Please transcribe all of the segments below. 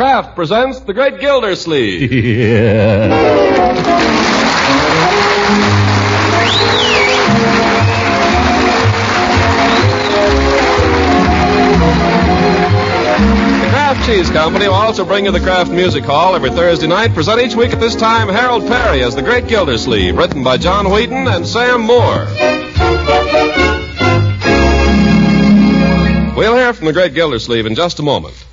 Kraft presents The Great Gildersleeve. Cheese Company will also bring you the Kraft Music Hall every Thursday night. Present each week at this time Harold Peary as the Great Gildersleeve, written by John Wheaton and Sam Moore. We'll hear from the Great Gildersleeve in just a moment.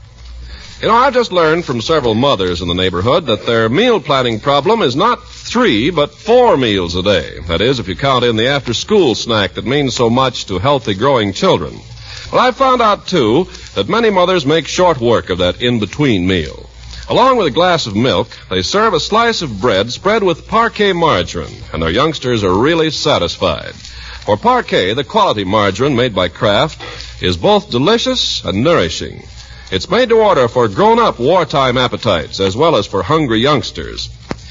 You know, I've just learned from several mothers in the neighborhood that their meal planning problem is not 3, but 4 meals a day. That is, if you count in the after-school snack that means so much to healthy growing children. Well, I've found out, too, that many mothers make short work of that in-between meal. Along with a glass of milk, they serve a slice of bread spread with Parquet margarine, and their youngsters are really satisfied. For Parquet, the quality margarine made by Kraft, is both delicious and nourishing. It's made to order for grown-up wartime appetites as well as for hungry youngsters.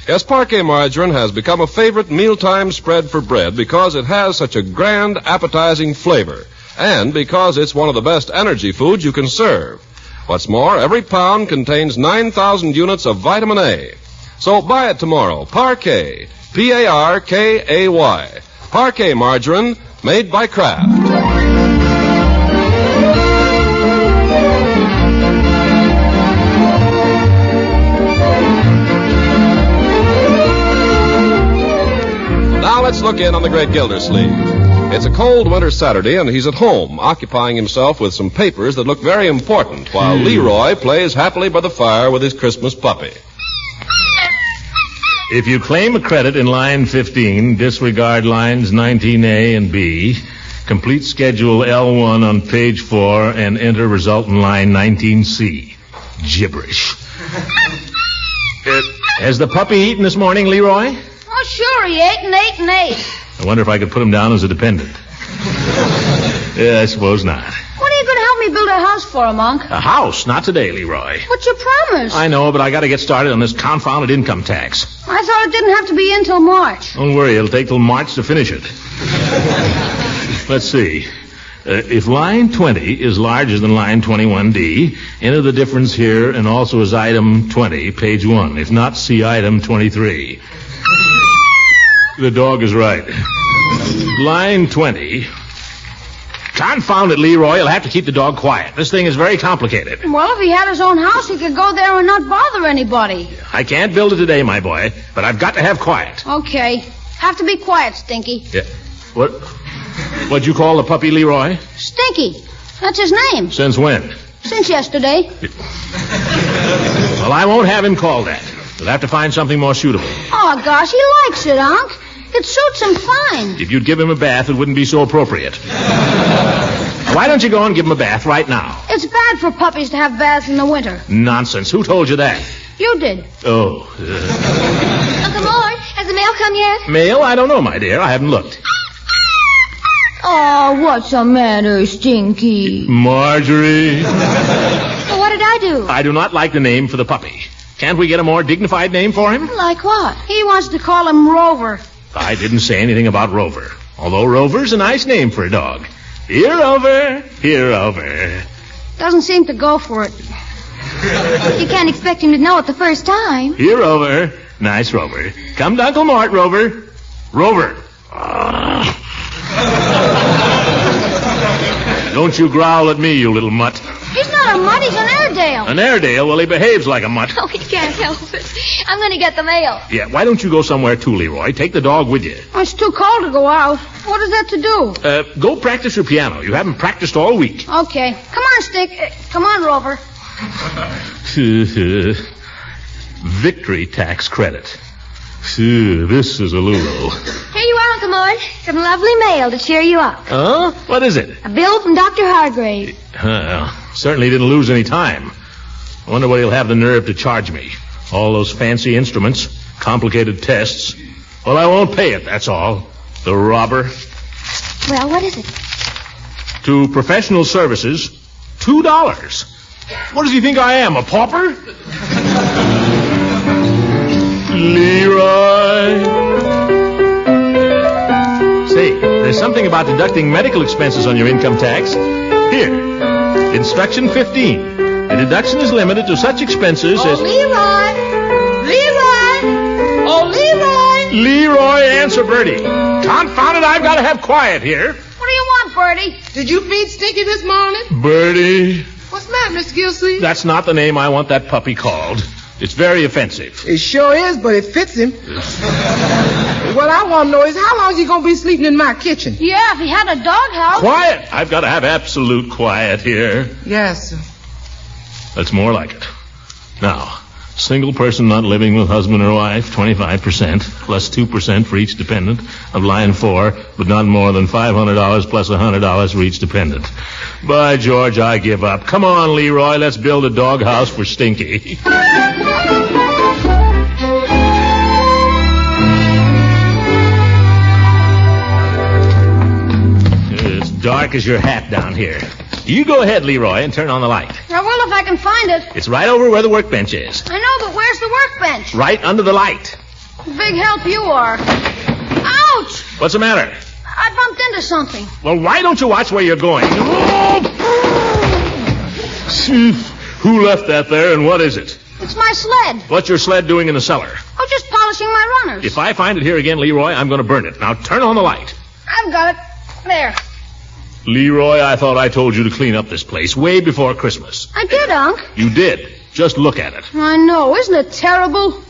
Yes, Parquet margarine has become a favorite mealtime spread for bread because it has such a grand, appetizing flavor. And because it's one of the best energy foods you can serve. What's more, every pound contains 9,000 units of vitamin A. So buy it tomorrow. Parquet. P-A-R-K-A-Y. Parquet margarine made by Kraft. Now let's look in on the Great Gildersleeve. It's a cold winter Saturday, and he's at home, occupying himself with some papers that look very important, while Leroy plays happily by the fire with his Christmas puppy. If you claim a credit in line 15, disregard lines 19A and B, complete schedule L1 on page 4, and enter result in line 19C. Gibberish. Has the puppy eaten this morning, Leroy? Oh, sure, he ate and ate and ate. I wonder if I could put him down as a dependent. Yeah, I suppose not. What are you going to help me build a house for him, Unc? A house? Not today, Leroy. But you promised. I know, but I got to get started on this confounded income tax. I thought it didn't have to be in till March. Don't worry, it'll take till March to finish it. Let's see. If line 20 is larger than line 21D, enter the difference here and also as item 20, page 1. If not, see item 23. The dog is right. Line 20. Confound it, Leroy. You'll have to keep the dog quiet. This thing is very complicated. Well, if he had his own house, he could go there and not bother anybody. I can't build it today, my boy, but I've got to have quiet. Okay. Have to be quiet, Stinky. Yeah. What'd you call the puppy, Leroy? Stinky. That's his name. Since when? Since yesterday. Well, I won't have him called that. We'll have to find something more suitable. Oh, gosh, he likes it, Unc. It suits him fine. If you'd give him a bath, it wouldn't be so appropriate. Why don't you go and give him a bath right now? It's bad for puppies to have baths in the winter. Nonsense. Who told you that? You did. Oh. Uncle Mort, has the mail come yet? Mail? I don't know, my dear. I haven't looked. Oh, what's the matter, Stinky? Marjorie. Well, what did I do? I do not like the name for the puppy. Can't we get a more dignified name for him? Like what? He wants to call him Rover. I didn't say anything about Rover. Although Rover's a nice name for a dog. Here, Rover. Here, Rover. Doesn't seem to go for it. You can't expect him to know it the first time. Here, Rover. Nice, Rover. Come to Uncle Mort, Rover. Rover. Don't you growl at me, you little mutt. He's not a mutt, he's an Airedale. An Airedale? Well, he behaves like a mutt. Oh, he can't help it. I'm going to get the mail. Yeah, why don't you go somewhere too, Leroy? Take the dog with you. Oh, it's too cold to go out. What is that to do? Go practice your piano. You haven't practiced all week. Okay. Come on, Stick. Come on, Rover. Victory tax credit. This is a Lulu. Here you are, Uncle Mort. Some lovely mail to cheer you up. Huh? What is it? A bill from Dr. Hargrave. Certainly didn't lose any time. I wonder what he'll have the nerve to charge me. All those fancy instruments, complicated tests. Well, I won't pay it, that's all. The robber. Well, what is it? To professional services, $2. What does he think I am, a pauper? Leroy. Say, there's something about deducting medical expenses on your income tax. Here, instruction 15. The deduction is limited to such expenses as... Leroy! Oh, Leroy! Leroy, answer Bertie. Confound it, I've got to have quiet here. What do you want, Bertie? Did you feed Stinky this morning? Bertie. What's the matter, Mr. Gildersleeve? That's not the name I want that puppy called. It's very offensive. It sure is, but it fits him. What I want to know is how long is he going to be sleeping in my kitchen? Yeah, if he had a doghouse. Quiet! I've got to have absolute quiet here. Yes, sir. That's more like it. Now, single person not living with husband or wife, 25%, plus 2% for each dependent of line 4, but not more than $500 plus $100 for each dependent. By George, I give up. Come on, Leroy, let's build a doghouse for Stinky. It's dark as your hat down here. You go ahead, Leroy, and turn on the light. I will if I can find it. It's right over where the workbench is. I know, but where's the workbench? Right under the light. Big help you are. Ouch! What's the matter? I bumped into something. Well, why don't you watch where you're going? Who left that there, and what is it? It's my sled. What's your sled doing in the cellar? Oh, just polishing my runners. If I find it here again, Leroy, I'm going to burn it. Now turn on the light. I've got it. There. Leroy, I thought I told you to clean up this place way before Christmas. I did, Unc. You did. Just look at it. I know. Isn't it terrible?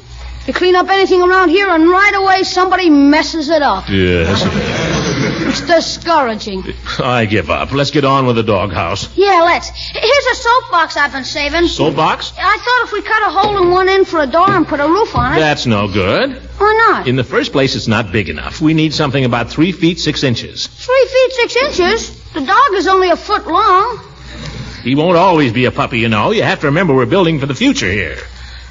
You clean up anything around here, and right away somebody messes it up. Yes. It's discouraging. I give up. Let's get on with the doghouse. Yeah, let's. Here's a soapbox I've been saving. Soapbox? I thought if we cut a hole in one end for a door and put a roof on it. That's no good. Why not? In the first place, it's not big enough. We need something about 3 feet 6 inches. 3 feet 6 inches? The dog is only a foot long. He won't always be a puppy, you know. You have to remember we're building for the future here.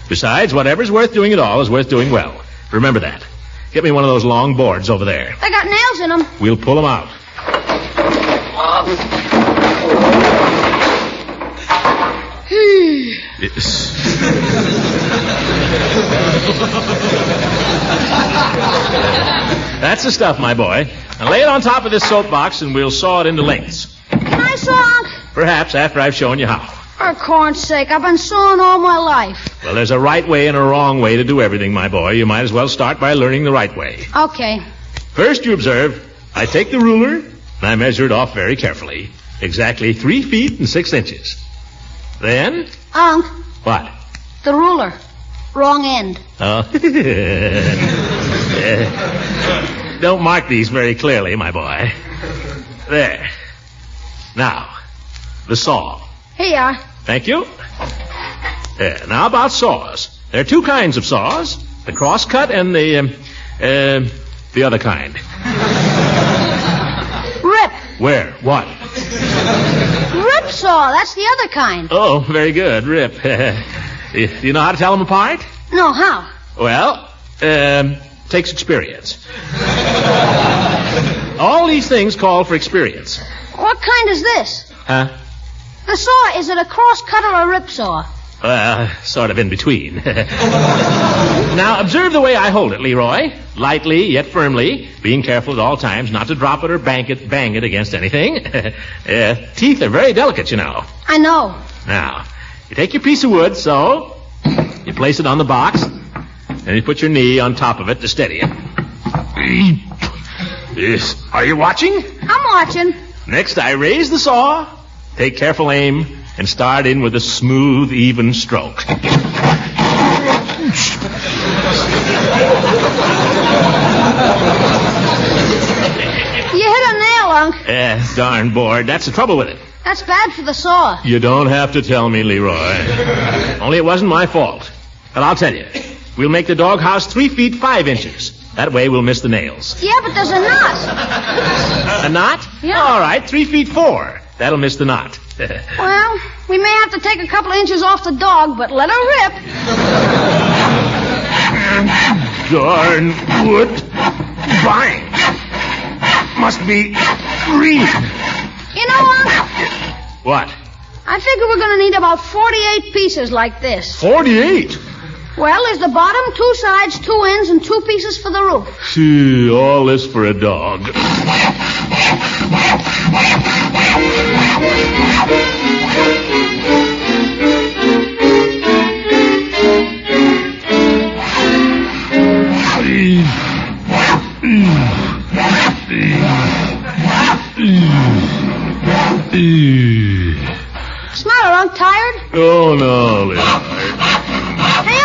Besides, whatever's worth doing at all is worth doing well. Remember that. Get me one of those long boards over there. They got nails in them. We'll pull them out. That's the stuff, my boy. Now lay it on top of this soapbox and we'll saw it into lengths. Can I saw, Unc? Perhaps after I've shown you how. For corn's sake, I've been sawing all my life. Well, there's a right way and a wrong way to do everything, my boy. You might as well start by learning the right way. Okay. First, you observe, I take the ruler and I measure it off very carefully. Exactly 3 feet and 6 inches. Then? Unc. What? The ruler. Wrong end. Oh. Don't mark these very clearly, my boy. There. Now, the saw. Here you are. Thank you. Now about saws. There are 2 kinds of saws. The cross-cut and the other kind. Rip. Where? What? Rip saw. That's the other kind. Oh, very good. Rip. Do you know how to tell them apart? No, how? Well, takes experience. All these things call for experience. What kind is this? Huh? The saw, is it a cross-cut or a rip saw? Sort of in between. Now, observe the way I hold it, Leroy. Lightly, yet firmly, being careful at all times not to drop it or bang it against anything. Teeth are very delicate, you know. I know. Now, you take your piece of wood, so. You place it on the box, and you put your knee on top of it to steady it. Yes. Are you watching? I'm watching. Next, I raise the saw, take careful aim, and start in with a smooth, even stroke. You hit a nail, Unc. Darn bored. That's the trouble with it. That's bad for the saw. You don't have to tell me, Leroy. Only it wasn't my fault. But I'll tell you. We'll make the doghouse 3 feet 5 inches. That way we'll miss the nails. Yeah, but there's a knot. A knot? Yeah. All right, 3 feet 4. That'll miss the knot. Well, we may have to take a couple of inches off the dog, but let her rip. Darn wood. Fine. Must be green. You know, Unc, What? I figure we're going to need about 48 pieces like this. 48? Well, there's the bottom, 2 sides, 2 ends, and 2 pieces for the roof. Gee, all this for a dog. no, Leroy. Hey,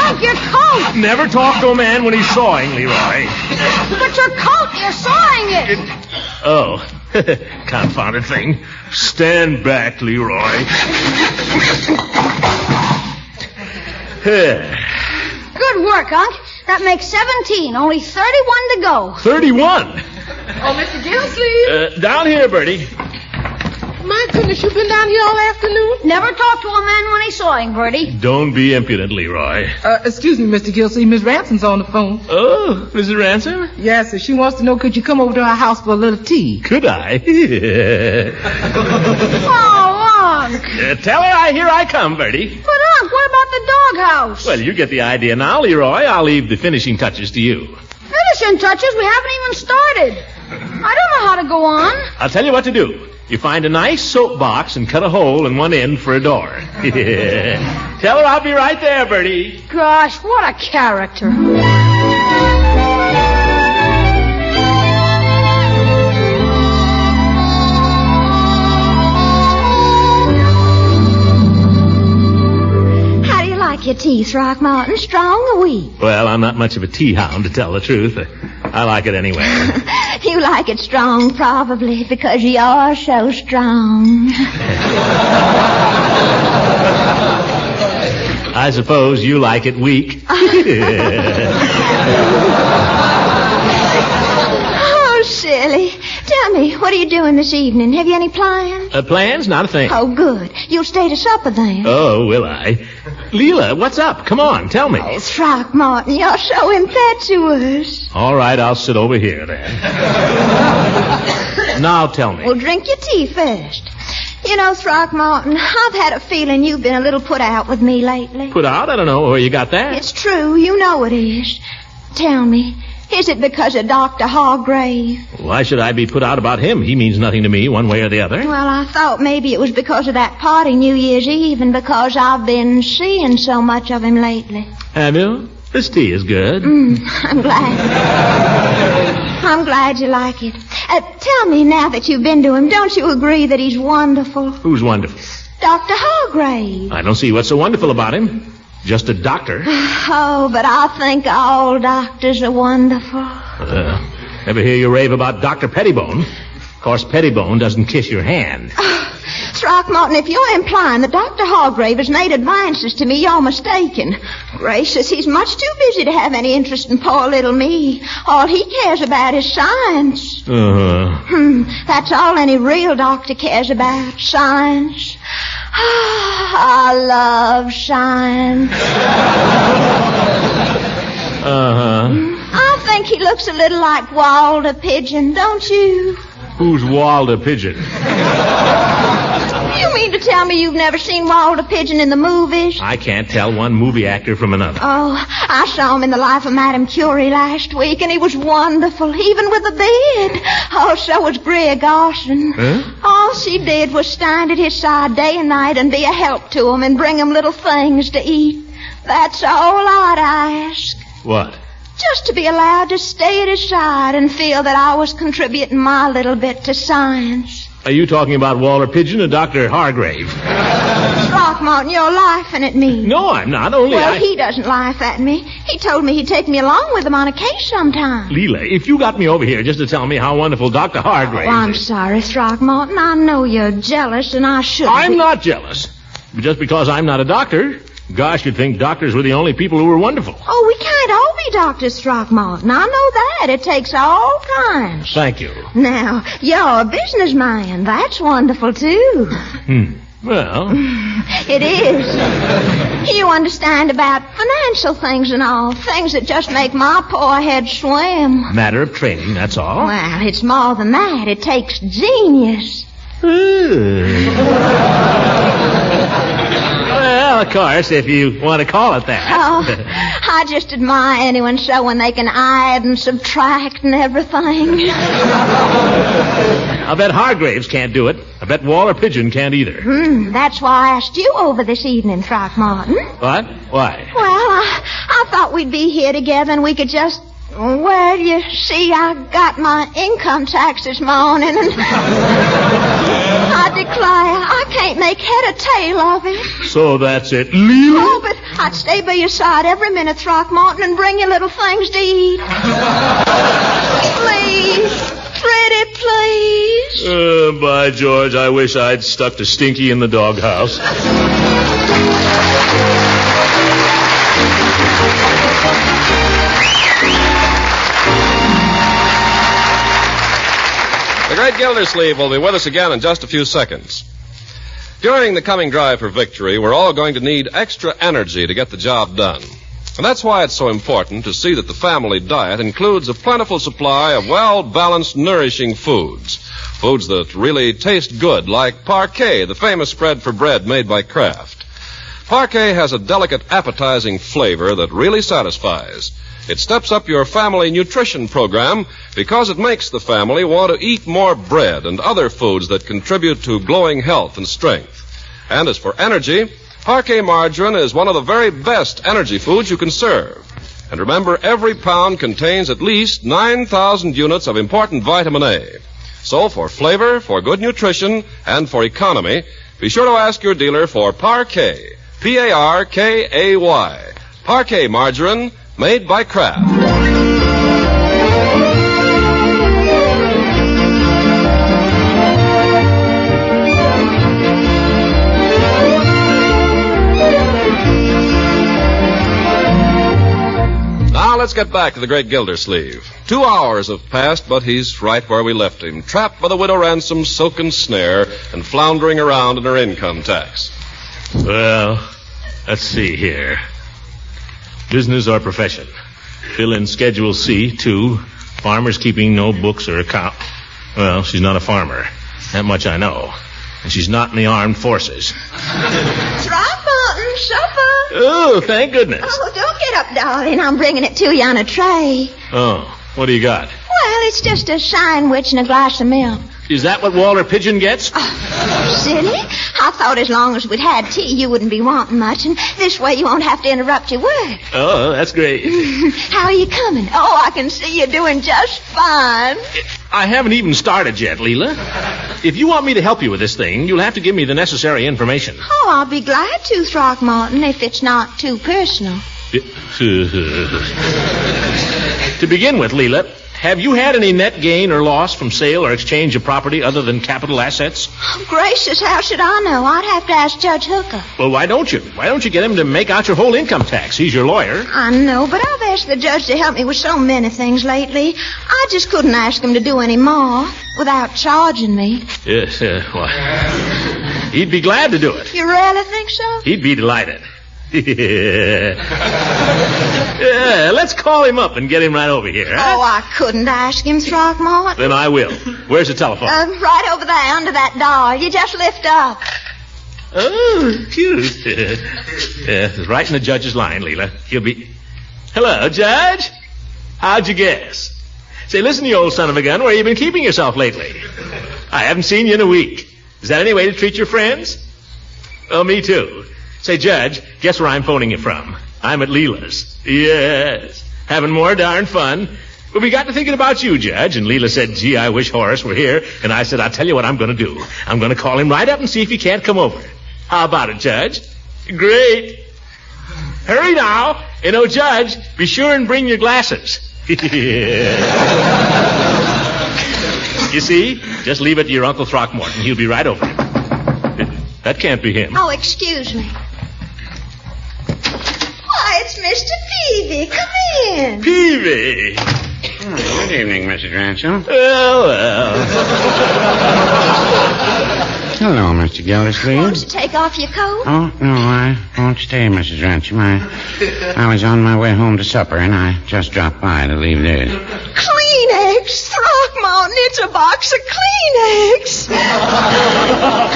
Unc, your coat. Never talk to a man when he's sawing, Leroy. But your coat, you're sawing it. Oh, confounded thing. Stand back, Leroy. Good work, Unc. That makes 17. Only 31 to go. 31. Oh, Mr. Gildersleeve. Down here, Bertie. My goodness, you've been down here all afternoon? Never talk to a man when he's sawing, Bertie. Don't be impudent, Leroy. Excuse me, Mr. Gildersleeve. Miss Ransom's on the phone. Oh, Mrs. Ransom? Yes, sir. She wants to know, could you come over to our house for a little tea? Could I? Oh, Unc. Tell her I come, Bertie. But, Unc, what about the doghouse? Well, you get the idea now, Leroy. I'll leave the finishing touches to you. Finishing touches? We haven't even started. I don't know how to go on. I'll tell you what to do. You find a nice soap box and cut a hole in one end for a door. Tell her I'll be right there, Bertie. Gosh, what a character. How do you like your tea, Throckmorton? Strong or weak? Well, I'm not much of a tea hound, to tell the truth. I like it anyway. You like it strong, probably, because you're so strong. I suppose you like it weak. Oh, silly. Tell me, what are you doing this evening? Have you any plans? Plans? Not a thing. Oh, good. You'll stay to supper then. Oh, will I? Leela, what's up? Come on, tell me. Oh, Throckmorton, you're so impetuous. All right, I'll sit over here then. Now tell me. Well, drink your tea first. You know, Throckmorton, I've had a feeling you've been a little put out with me lately. Put out? I don't know where you got that. It's true. You know it is. Tell me, is it because of Dr. Hargrave? Why should I be put out about him? He means nothing to me, one way or the other. Well, I thought maybe it was because of that party New Year's Eve and because I've been seeing so much of him lately. Have you? This tea is good. I'm glad. I'm glad you like it. Tell me, now that you've been to him, don't you agree that he's wonderful? Who's wonderful? Dr. Hargrave. I don't see what's so wonderful about him. Just a doctor. Oh, but I think all doctors are wonderful. Ever hear you rave about Dr. Pettibone? Of course, Pettibone doesn't kiss your hand. Throckmorton, if you're implying that Dr. Hargrave has made advances to me, you're mistaken. Gracious, he's much too busy to have any interest in poor little me. All he cares about is science. That's all any real doctor cares about, science. I love science. I think he looks a little like Walter Pigeon, don't you? Who's Walter Pigeon? You mean to tell me you've never seen Walter Pigeon in the movies? I can't tell one movie actor from another. Oh, I saw him in The Life of Madame Curie last week, and he was wonderful, even with a beard. Oh, so was Greer Garson. Huh? All she did was stand at his side day and night and be a help to him and bring him little things to eat. That's all I'd ask. What? Just to be allowed to stay at his side and feel that I was contributing my little bit to science. Are you talking about Walter Pigeon or Dr. Hargrave? Throckmorton, you're laughing at me. No, I'm not. Only Well, he doesn't laugh at me. He told me he'd take me along with him on a case sometime. Leela, if you got me over here just to tell me how wonderful Dr. Hargrave Oh, I'm is... sorry, Throckmorton. I know you're jealous, and I shouldn't I'm be. not jealous. Just because I'm not a doctor, gosh, you'd think doctors were the only people who were wonderful. Oh, we can't all be doctors, Throckmorton. I know that. It takes all kinds. Thank you. Now, you're a businessman. That's wonderful, too. Well... It is. You understand about financial things and all. Things that just make my poor head swim. Matter of training, that's all. Well, it's more than that. It takes genius. Well, of course, if you want to call it that. Oh, I just admire anyone so when they can add and subtract and everything. I bet Hargraves can't do it. I bet Walter Pigeon can't either. That's why I asked you over this evening, Throckmorton. What? Why? Well, I thought we'd be here together and we could just... Well, you see, I got my income tax this morning and I declare, I can't make head or tail of it. So that's it, Leela? Oh, but I'd stay by your side every minute, Throckmorton, and bring you little things to eat. Please. Pretty please. By George, I wish I'd stuck to Stinky in the doghouse. The Great Gildersleeve will be with us again in just a few seconds. During the coming drive for victory, we're all going to need extra energy to get the job done. And that's why it's so important to see that the family diet includes a plentiful supply of well-balanced, nourishing foods. Foods that really taste good, like parquet, the famous spread for bread made by Kraft. Parquet has a delicate, appetizing flavor that really satisfies. It steps up your family nutrition program because it makes the family want to eat more bread and other foods that contribute to glowing health and strength. And as for energy, Parquet margarine is one of the very best energy foods you can serve. And remember, every pound contains at least 9,000 units of important vitamin A. So for flavor, for good nutrition, and for economy, be sure to ask your dealer for Parquet. P-A-R-K-A-Y. Parquet margarine made by Kraft. Now let's get back to the Great Gildersleeve. 2 hours have passed, but he's right where we left him, trapped by the Widow Ransom's silken snare and floundering around in her income tax. Well, let's see here. Business or profession? Fill in Schedule C, 2. Farmers keeping no books or account. Well, she's not a farmer. That much I know. And she's not in the armed forces. Throckmorton, supper. Oh, thank goodness. Oh, don't get up, darling. I'm bringing it to you on a tray. Oh, what do you got? Well, it's just a sandwich and a glass of milk. Is that what Walter Pigeon gets? Oh, silly. I thought as long as we'd had tea, you wouldn't be wanting much, and this way you won't have to interrupt your work. Oh, that's great. How are you coming? Oh, I can see you're doing just fine. I haven't even started yet, Leela. If you want me to help you with this thing, you'll have to give me the necessary information. Oh, I'll be glad to, Throckmorton, if it's not too personal. To begin with, Leela, have you had any net gain or loss from sale or exchange of property other than capital assets? Oh, gracious, how should I know? I'd have to ask Judge Hooker. Well, why don't you? Why don't you get him to make out your whole income tax? He's your lawyer. I know, but I've asked the judge to help me with so many things lately. I just couldn't ask him to do any more without charging me. Yes, why? He'd be glad to do it. You really think so? He'd be delighted. Yeah, let's call him up and get him right over here. Huh? Oh, I couldn't ask him, Throckmorton. Then I will. Where's the telephone? Right over there under that door. You just lift up. Oh, cute. Yeah, it's right in the judge's line, Leela. He'll be... Hello, Judge. How'd you guess? Say, listen, you old son of a gun, where you been keeping yourself lately? I haven't seen you in a week. Is that any way to treat your friends? Oh, me too. Say, Judge, guess where I'm phoning you from? I'm at Leela's. Yes. Having more darn fun. Well, we got to thinking about you, Judge, and Leela said, gee, I wish Horace were here. And I said, I'll tell you what I'm going to do. I'm going to call him right up and see if he can't come over. How about it, Judge? Great. Hurry now. And, oh, Judge, be sure and bring your glasses. You see? Just leave it to your Uncle Throckmorton. He'll be right over. That can't be him. Oh, excuse me. Why, it's Mr. Peavy. Come in. Peavy. Good evening, Mrs. Ransom. Well. Hello, Mr. Gildersleeve. Won't you take off your coat? Oh, no, I won't stay, Mrs. Ransom. I was on my way home to supper, and I just dropped by to leave this. Kleenex, Throckmorton, it's a box of Kleenex.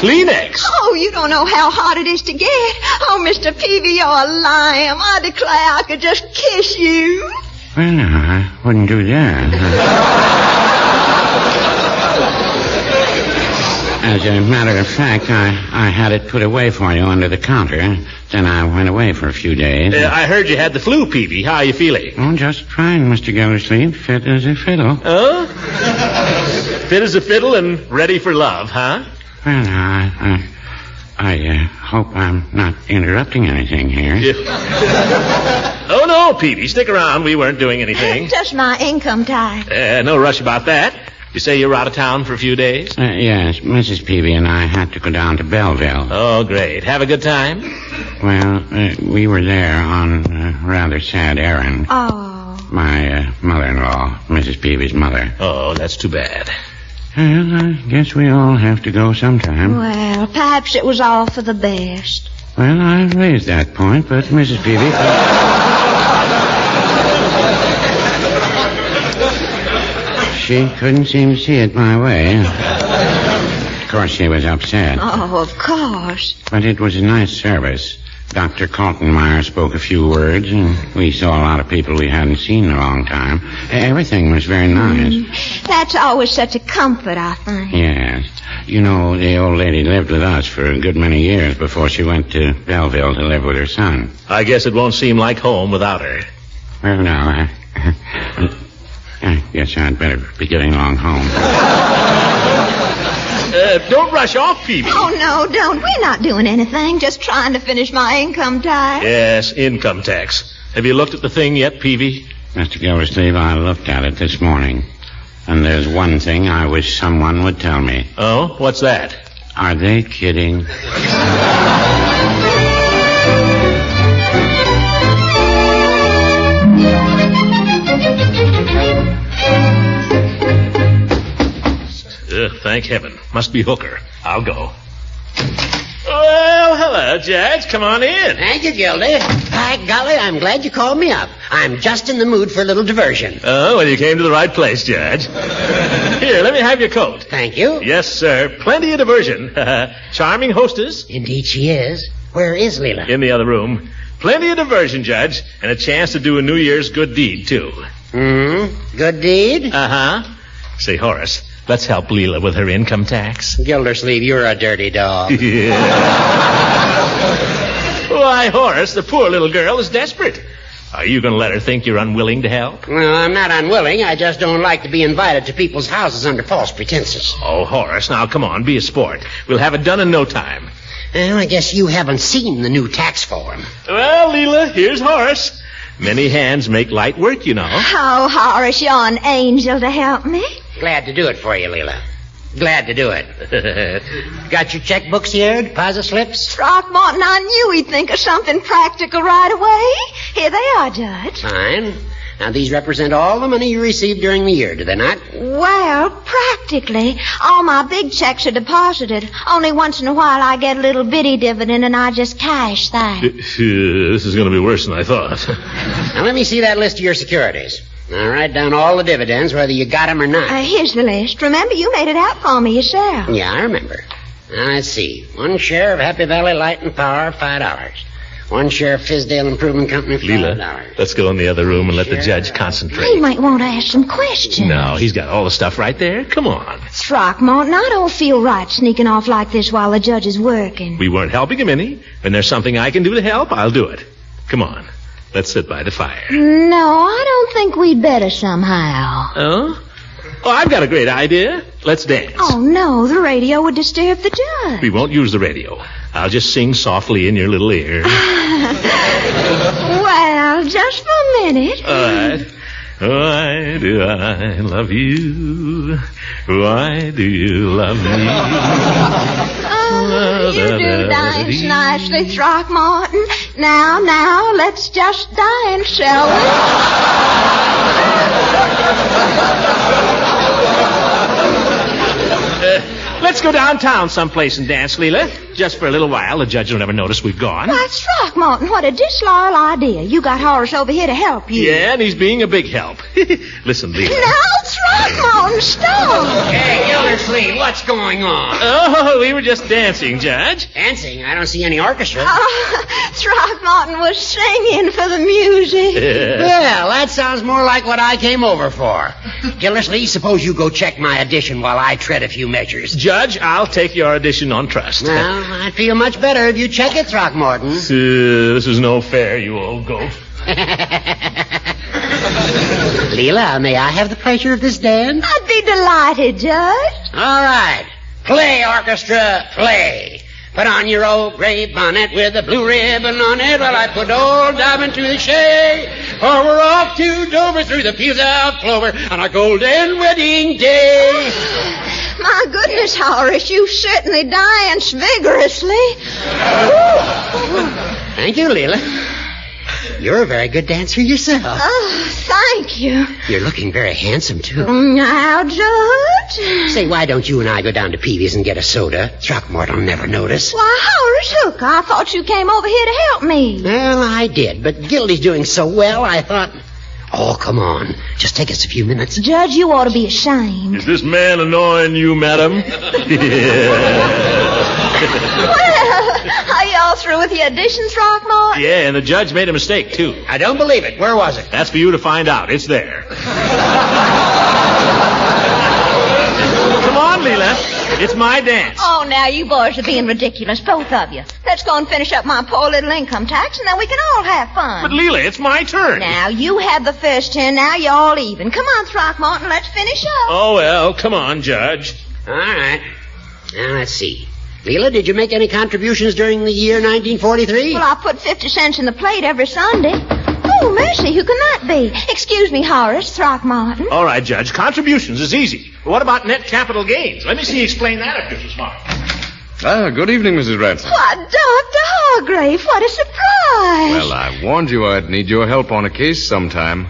Kleenex? Oh, you don't know how hard it is to get. Oh, Mr. Peavy, you're a lamb. I declare I could just kiss you. Well, no, I wouldn't do that. As a matter of fact, I had it put away for you under the counter. Then I went away for a few days. I heard you had the flu, Peavy. How are you feeling? Oh, just fine, Mr. Gildersleeve. Fit as a fiddle. Oh? Fit as a fiddle and ready for love, huh? Well, I hope I'm not interrupting anything here. Oh, no, Peavy. Stick around. We weren't doing anything. Just my income tax. No rush about that. You say you were out of town for a few days? Yes, Mrs. Peavy and I had to go down to Belleville. Oh, great. Have a good time? Well, we were there on a rather sad errand. Oh. My mother-in-law, Mrs. Peavy's mother. Oh, that's too bad. Well, I guess we all have to go sometime. Well, perhaps it was all for the best. Well, I raised that point, but Mrs. Peavy... She couldn't seem to see it my way. Of course, she was upset. Oh, of course. But it was a nice service. Dr. Kaltenmeyer spoke a few words, and we saw a lot of people we hadn't seen in a long time. Everything was very nice. That's always such a comfort, I think. Yes. You know, the old lady lived with us for a good many years before she went to Belleville to live with her son. I guess it won't seem like home without her. Well, now, I guess I'd better be getting along home. Don't rush off, Peavy. Oh, no, don't. We're not doing anything. Just trying to finish my income tax. Yes, income tax. Have you looked at the thing yet, Peavy? Mr. Gildersleeve, I looked at it this morning. And there's one thing I wish someone would tell me. Oh, what's that? Are they kidding? Thank heaven. Must be Hooker. I'll go. Well, hello, Judge. Come on in. Thank you, Gildy. By golly, I'm glad you called me up. I'm just in the mood for a little diversion. Oh, well, you came to the right place, Judge. Here, let me have your coat. Thank you. Yes, sir. Plenty of diversion. Charming hostess. Indeed she is. Where is Leela? In the other room. Plenty of diversion, Judge, and a chance to do a New Year's good deed, too. Good deed? Uh-huh. Say, Horace, let's help Leela with her income tax. Gildersleeve, you're a dirty dog. Yeah. Why, Horace, the poor little girl is desperate. Are you going to let her think you're unwilling to help? Well, I'm not unwilling. I just don't like to be invited to people's houses under false pretenses. Oh, Horace, now come on, be a sport. We'll have it done in no time. Well, I guess you haven't seen the new tax form. Well, Leela, here's Horace. Many hands make light work, you know. Oh, Horace, you're an angel to help me. Glad to do it for you, Leela. Glad to do it. Got your checkbooks here, deposit slips? Throckmorton, I knew he'd think of something practical right away. Here they are, Judge. Fine. Now, these represent all the money you received during the year, do they not? Well, practically. All my big checks are deposited. Only once in a while I get a little bitty dividend and I just cash that. This is going to be worse than I thought. Now, let me see that list of your securities. Now, write down all the dividends, whether you got them or not. Here's the list. Remember, you made it out for me yourself. Yeah, I remember. Now, let's see. 1 share of Happy Valley Light and Power, $5. 1 share of Fizdale Improvement Company, $5. Leela, let's go in the other room and let the judge concentrate. He might want to ask some questions. No, he's got all the stuff right there. Come on. Throckmorton, I don't feel right sneaking off like this while the judge is working. We weren't helping him any. When there's something I can do to help, I'll do it. Come on. Let's sit by the fire. No, I don't think we'd better somehow. Oh? Oh, I've got a great idea. Let's dance. Oh, no, the radio would disturb the judge. We won't use the radio. I'll just sing softly in your little ear. Well, just for a minute. All right. Why do I love you? Why do you love me? Oh, you do dance nicely, Throckmorton. Now, let's just dance, shall we? Let's go downtown someplace and dance, Leela. Just for a little while. The judge will never notice we've gone. Why, Throckmorton, what a disloyal idea. You got Horace over here to help you. Yeah, and he's being a big help. Listen, Leela. No, Throckmorton, stop. Hey, Gildersleeve, what's going on? Oh, we were just dancing, Judge. Dancing? I don't see any orchestra. Throckmorton was singing for the music. Well, that sounds more like what I came over for. Gildersleeve, suppose you go check my audition while I tread a few measures. Judge, I'll take your audition on trust. Well, I'd feel much better if you check it, Throckmorton. This is no fair, you old goat. Leela, may I have the pleasure of this dance? I'd be delighted, Judge. All right. Play, orchestra, play. Put on your old gray bonnet with a blue ribbon on it while I put old Dobbin to the shade. For we're off to Dover through the fields of clover on our golden wedding day. My goodness, Horace, you certainly dance vigorously. Thank you, Leela. You're a very good dancer yourself. Oh, thank you. You're looking very handsome, too. Now, Judge. Say, why don't you and I go down to Peavy's and get a soda? Throckmorton will never notice. Why, Horace Hooker, I thought you came over here to help me. Well, I did, but Gildy's doing so well, I thought... Oh, come on. Just take us a few minutes. Judge, you ought to be ashamed. Is this man annoying you, madam? Well, are y'all through with the auditions, Throckmorton? Yeah, and the judge made a mistake, too. I don't believe it. Where was it? That's for you to find out. It's there. Come on, Leela. It's my dance. Oh, now you boys are being ridiculous, both of you. Let's go and finish up my poor little income tax, and then we can all have fun. But, Leela, it's my turn. Now, you had the first turn. Now you're all even. Come on, Throckmorton, let's finish up. Oh, well, come on, Judge. All right. Now, let's see. Leela, did you make any contributions during the year 1943? Well, I put 50 cents in the plate every Sunday. Oh, mercy, who can that be? Excuse me, Horace, Throckmorton. All right, Judge. Contributions is easy. But what about net capital gains? Let me see you explain that if you're so smart. Good evening, Mrs. Ransom. Why, Dr. Hargrave, what a surprise. Well, I warned you I'd need your help on a case sometime.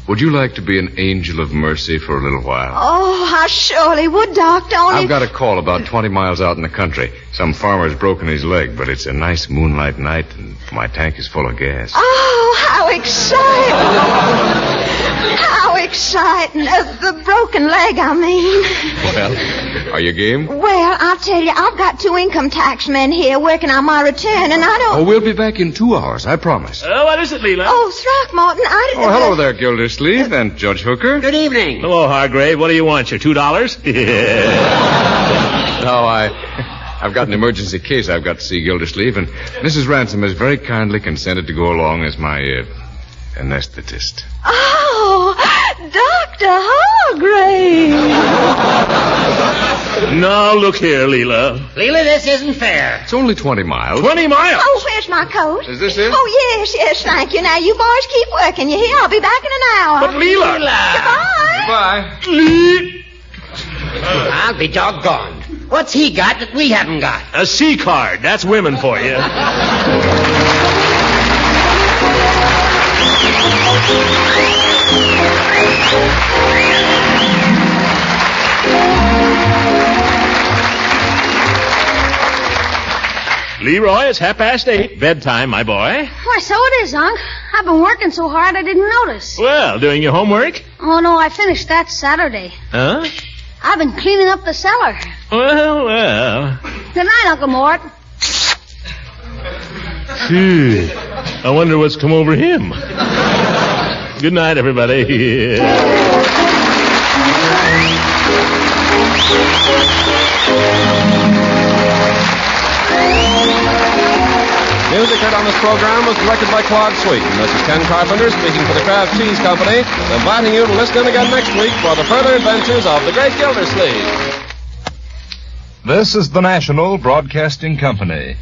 Would you like to be an angel of mercy for a little while? Oh, I surely would, Doctor. Only... I've got a call about 20 miles out in the country. Some farmer's broken his leg, but it's a nice moonlight night, and my tank is full of gas. Oh, how exciting. How exciting. The broken leg, I mean. Well, are you game? Well, I'll tell you, I've got 2 income tax men here working on my return, and I don't... Oh, we'll be back in 2 hours, I promise. What is it, Leela? Oh, Throckmorton, I didn't... Oh, hello there, Gildersleeve and Judge Hooker. Good evening. Hello, Hargrave. What do you want, your $2? No, I've got an emergency case I've got to see Gildersleeve, and Mrs. Ransom has very kindly consented to go along as my anesthetist. Oh, Dr. Hargrave. Now, look here, Leela. Leela, this isn't fair. It's only 20 miles. 20 miles? Oh, where's my coat? Is this it? Oh, yes, thank you. Now, you boys keep working. You hear? I'll be back in an hour. But, Leela. Goodbye. Goodbye. I'll be doggone. What's he got that we haven't got? A C card. That's women for you. Leroy, it's 8:30. Bedtime, my boy. Why, so it is, Unc. I've been working so hard I didn't notice. Well, doing your homework? Oh, no, I finished that Saturday. Huh? I've been cleaning up the cellar. Well. Good night, Uncle Mort. Phew. I wonder what's come over him. Good night, everybody. Music heard on this program was directed by Claude Sweet. And this is Ken Carpenter speaking for the Kraft Cheese Company, inviting you to listen in again next week for the further adventures of the Great Gildersleeve. This is the National Broadcasting Company.